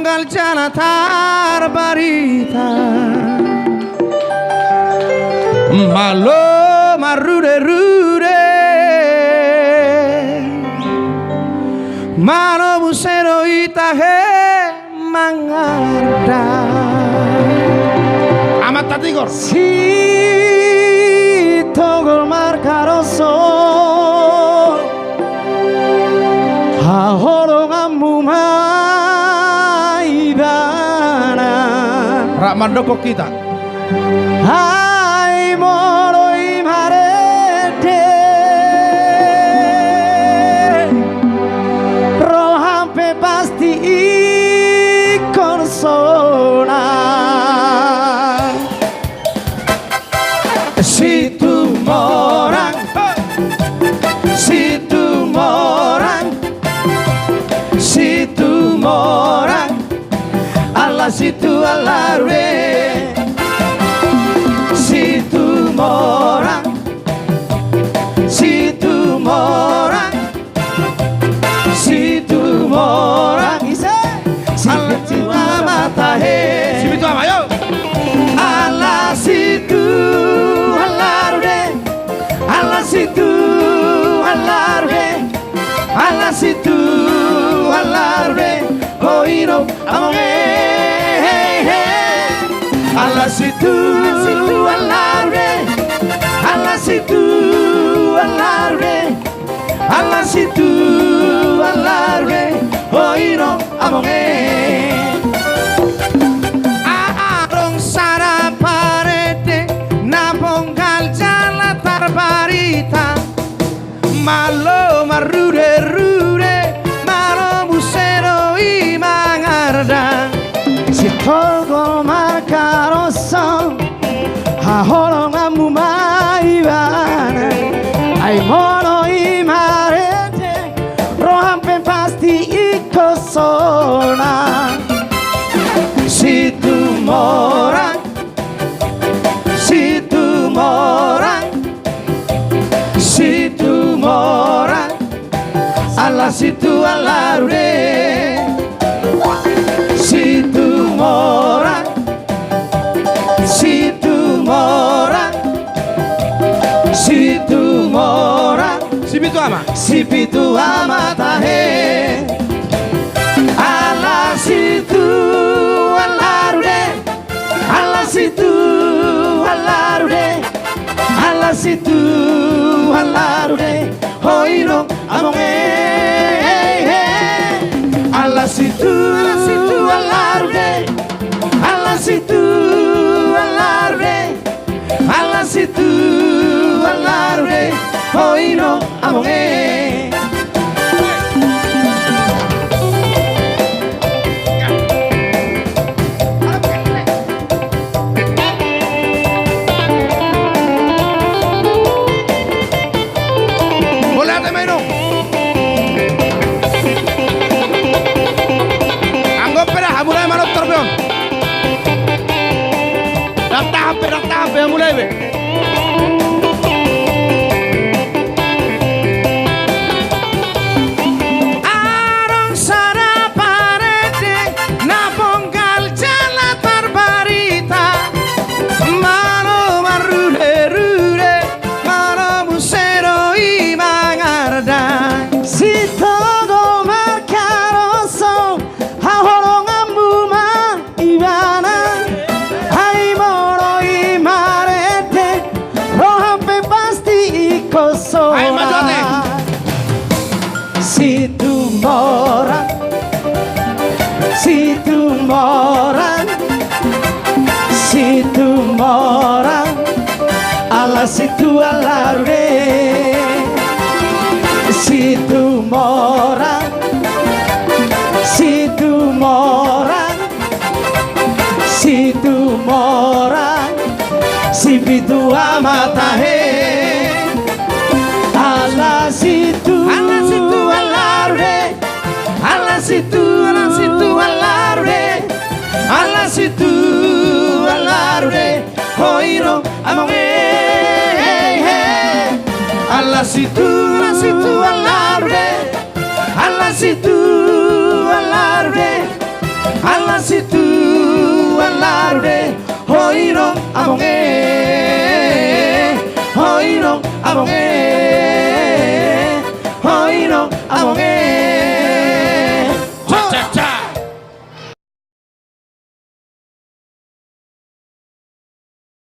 bongkal jana tarbarita malo marude rude malo busero itahe mangarda amat tatigor si togol marcaroso ahorong Rak mandoko kita hai moroi marede rohampe pasti ikon sona situ morang situ morang situ morang ala situ alarwe situ morang situ morang situ morang situ amatahe situ amayo ala situ alarwe ala situ alarwe ala situ alarwe oiro amore ala situ alarwe ala situ alarwe ala situ alarwe oiro amore arong sara parete na bongkal jala tarbarita malo marude rude malo busero y mangarda si togo marcaroso ahorong amumaibana ay mono y marete rohampe pasti ikosona si tu morang si tu morang si tu morang ala situ alarure situ morang situ morang situ morang sipitu ama tahe ala situ alarure ala situ alarure ala situ alarure hoiro amonge ala situ alarure ala situ alarure ala situ alarure hoiro amonge mulai be arong sara parete na bongkal jala tarbarita malo marude rude malo busero y mangarda si todo marcaroso ahorong ambuma ibana situ morang situ morang situ morang ala situ alarure situ morang situ morang situ morang sipitu amatahe ala situ alarure ala situ alarure ala situ alarure hoiro amonge ala situ alarure ala situ alarure ala abonge, hoy no abonge.